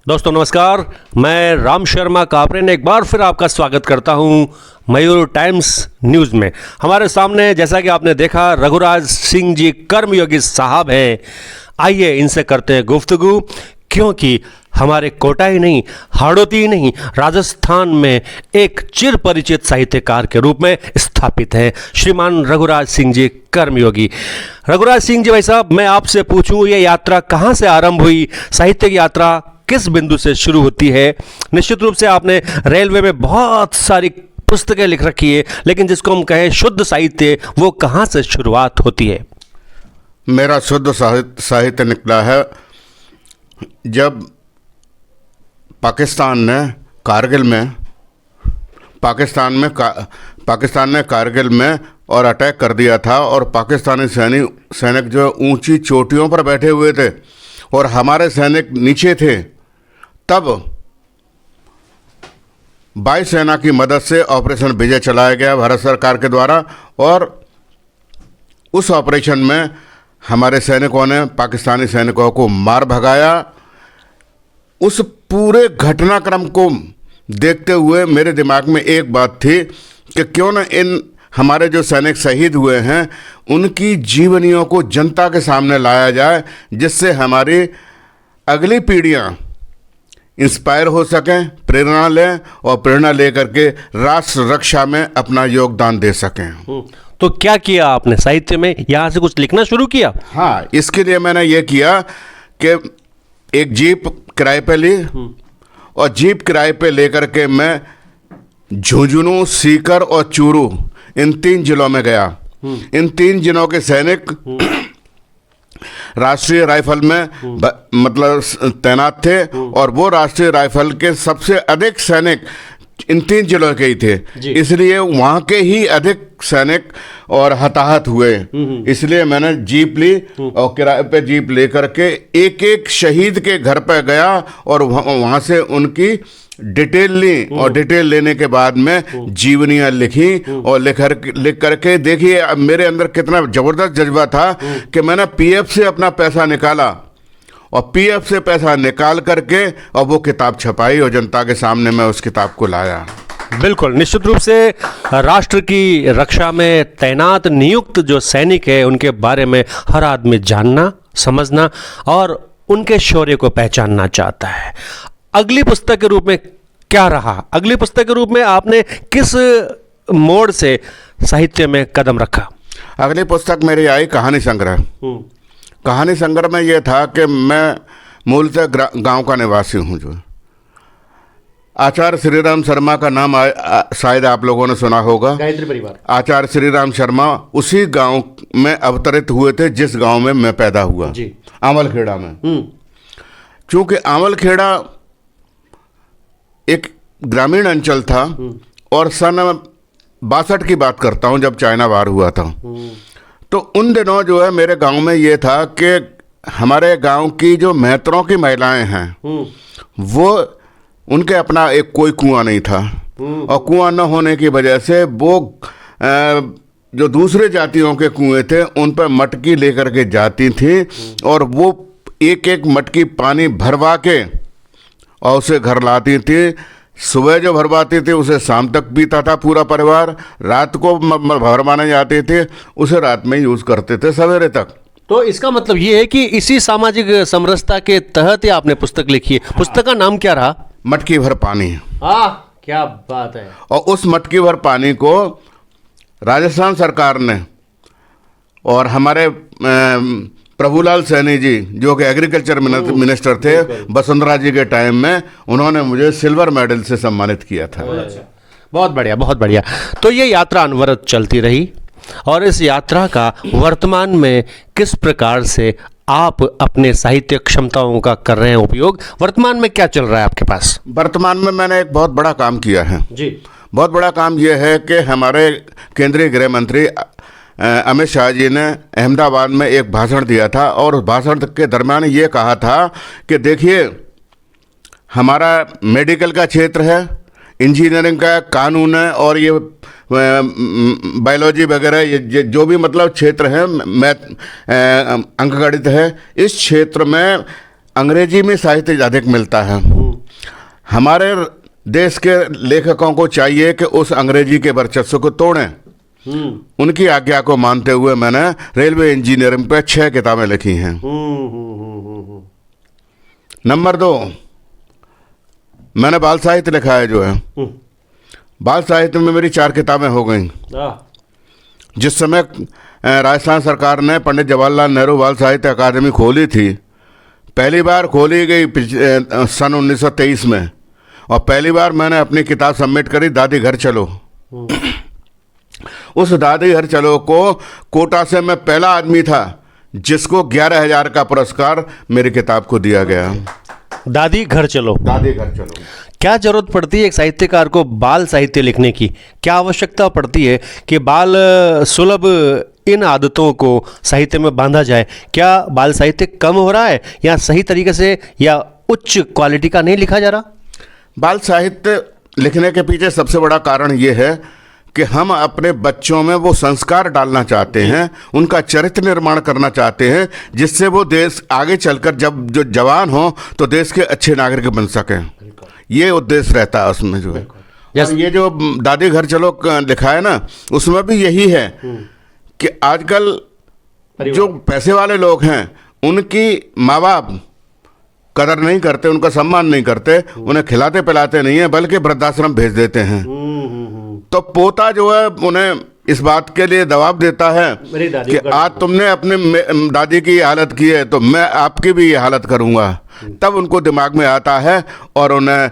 दोस्तों नमस्कार, मैं राम शर्मा कापरे ने एक बार फिर आपका स्वागत करता हूं मयूर टाइम्स न्यूज़ में। हमारे सामने जैसा कि आपने देखा रघुराज सिंह जी कर्मयोगी साहब हैं। आइए इनसे करते हैं गुफ्तगू, क्योंकि हमारे कोटा ही नहीं, हाड़ौती ही नहीं, राजस्थान में एक चिर परिचित साहित्यकार के रूप में स्थापित हैं श्रीमान रघुराज सिंह जी कर्मयोगी। रघुराज सिंह जी भाई साहब, मैं आपसे पूछूं, ये यात्रा कहाँ से आरंभ हुई? साहित्य की यात्रा किस बिंदु से शुरू होती है? निश्चित रूप से आपने रेलवे में बहुत सारी पुस्तकें लिख रखी है, लेकिन जिसको हम कहें शुद्ध साहित्य, वो कहाँ से शुरुआत होती है? मेरा शुद्ध साहित्य निकला है जब पाकिस्तान ने कारगिल में और अटैक कर दिया था, और पाकिस्तानी सैनिक जो ऊंची चोटियों पर बैठे हुए थे और हमारे सैनिक नीचे थे। तब वायुसेना की मदद से ऑपरेशन विजय चलाया गया भारत सरकार के द्वारा, और उस ऑपरेशन में हमारे सैनिकों ने पाकिस्तानी सैनिकों को मार भगाया। उस पूरे घटनाक्रम को देखते हुए मेरे दिमाग में एक बात थी कि क्यों न इन हमारे जो सैनिक शहीद हुए हैं उनकी जीवनियों को जनता के सामने लाया जाए, जिससे हमारी अगली पीढ़ियां इंस्पायर हो सकें, प्रेरणा लें और प्रेरणा लेकर के राष्ट्र रक्षा में अपना योगदान दे सकें। तो क्या किया आपने साहित्य में? यहाँ से कुछ लिखना शुरू किया? हाँ, इसके लिए मैंने ये किया कि एक जीप किराए पे ली, और जीप किराए पे लेकर के मैं झुंझुनू, सीकर और चूरू, इन 3 जिलों में गया। इन 3 जिलों के सैनिक राष्ट्रीय राइफल में मतलब तैनात थे, और वो राष्ट्रीय राइफल के सबसे अधिक सैनिक इन 3 जिलों के ही थे, इसलिए वहाँ के ही अधिक सैनिक और हताहत हुए। इसलिए मैंने जीप ली और किराए पे जीप लेकर के एक एक शहीद के घर पे गया और वहाँ से उनकी डिटेल ली, और डिटेल लेने के बाद में जीवनियाँ लिखी, और लिख करके देखिए मेरे अंदर कितना ज़बरदस्त जज्बा था कि मैंने पीएफ से अपना पैसा निकाला, और पीएफ से पैसा निकाल करके और वो किताब छपाई, और जनता के सामने मैं उस किताब को लाया। बिल्कुल, निश्चित रूप से राष्ट्र की रक्षा में तैनात नियुक्त जो सैनिक है उनके बारे में हर आदमी जानना, समझना और उनके शौर्य को पहचानना चाहता है। अगली पुस्तक के रूप में क्या रहा? अगली पुस्तक के रूप में आपने किस मोड़ से साहित्य में कदम रखा? अगली पुस्तक मेरी आई कहानी संग्रह। कहानी संग्रह में ये था कि मैं मूलतः गांव का निवासी हूँ। जो आचार्य श्रीराम शर्मा का नाम शायद आप लोगों ने सुना होगा। गायत्री परिवार। आचार्य श्रीराम शर्मा उसी गांव में अवतरित हुए थे जिस गांव में मैं पैदा हुआ, आमलखेड़ा में। चूँकि आमलखेड़ा एक ग्रामीण अंचल था, और सन 62 की बात करता हूँ जब चाइना वार हुआ था। तो उन दिनों जो है मेरे गांव में ये था कि हमारे गांव की जो मेहतरों की महिलाएं हैं वो उनके अपना एक कोई कुआं नहीं था, और कुआं न होने की वजह से वो जो दूसरे जातियों के कुएं थे उन पर मटकी लेकर के जाती थी, और वो एक एक मटकी पानी भरवा के और उसे घर लाती थी। सुबह जो भरवाती थी उसे शाम तक पीता था पूरा परिवार, रात को भरवाने जाते थे, उसे रात में यूज़ करते थे सवेरे तक। तो इसका मतलब ये है कि इसी सामाजिक समरसता के तहत ही आपने पुस्तक लिखी है। पुस्तक का नाम क्या रहा? मटकी भर पानी। क्या बात है। और उस मटकी भर पानी को राजस्थान सरकार ने और हमारे प्रभुलाल सैनी जी जो कि एग्रीकल्चर मिनिस्टर थे वसुंधरा जी के टाइम में, उन्होंने मुझे सिल्वर मेडल से सम्मानित किया था। बहुत बढ़िया, बहुत बढ़िया। तो ये यात्रा अनवरत चलती रही, और इस यात्रा का वर्तमान में किस प्रकार से आप अपने साहित्य क्षमताओं का कर रहे हैं उपयोग? वर्तमान में क्या चल रहा है आपके पास? वर्तमान में मैंने एक बहुत बड़ा काम किया है जी। बहुत बड़ा काम यह है कि हमारे केंद्रीय गृह मंत्री अमित शाह जी ने अहमदाबाद में एक भाषण दिया था, और उस भाषण के दरमियान ये कहा था कि देखिए हमारा मेडिकल का क्षेत्र है, इंजीनियरिंग का, कानून है, और ये बायोलॉजी वगैरह ये जो भी मतलब क्षेत्र है, मैथ अंकगणित है, इस क्षेत्र में अंग्रेजी में साहित्य अधिक मिलता है। हमारे देश के लेखकों को चाहिए कि उस अंग्रेजी के वर्चस्व को तोड़ें। उनकी आज्ञा को मानते हुए मैंने रेलवे इंजीनियरिंग पे 6 किताबें लिखी हैं। नंबर 2, मैंने बाल साहित्य लिखा है जो है। बाल साहित्य में मेरी 4 किताबें हो गई। जिस समय राजस्थान सरकार ने पंडित जवाहरलाल नेहरू बाल साहित्य अकादमी खोली थी, पहली बार खोली गई सन 1923 में, और पहली बार मैंने अपनी किताब सबमिट करी, दादी घर चलो। उस दादी घर चलो को कोटा से मैं पहला आदमी था जिसको 11,000 का पुरस्कार मेरी किताब को दिया गया। दादी घर चलो। दादी घर चलो। क्या जरूरत पड़ती है एक साहित्यकार को बाल साहित्य लिखने की? क्या आवश्यकता पड़ती है कि बाल सुलभ इन आदतों को साहित्य में बांधा जाए? क्या बाल साहित्य कम हो रहा है, या सही तरीके से या उच्च क्वालिटी का नहीं लिखा जा रहा? बाल साहित्य लिखने के पीछे सबसे बड़ा कारण ये है कि हम अपने बच्चों में वो संस्कार डालना चाहते हैं, उनका चरित्र निर्माण करना चाहते हैं, जिससे वो देश आगे चलकर जब जो जवान हो तो देश के अच्छे नागरिक बन सकें। ये उद्देश्य रहता है उसमें जो है। और ये जो दादी घर चलो लिखा है ना, उसमें भी यही है कि आजकल जो पैसे वाले लोग हैं उनकी माँ बाप कदर नहीं करते, उनका सम्मान नहीं करते, उन्हें खिलाते पिलाते नहीं है, बल्कि वृद्धाश्रम भेज देते हैं। तो पोता जो है उन्हें इस बात के लिए दबाव देता है कि आज तुमने अपने दादी की हालत की है तो मैं आपकी भी ये हालत करूँगा। तब उनको दिमाग में आता है और उन्हें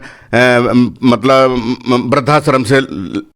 मतलब वृद्धाश्रम से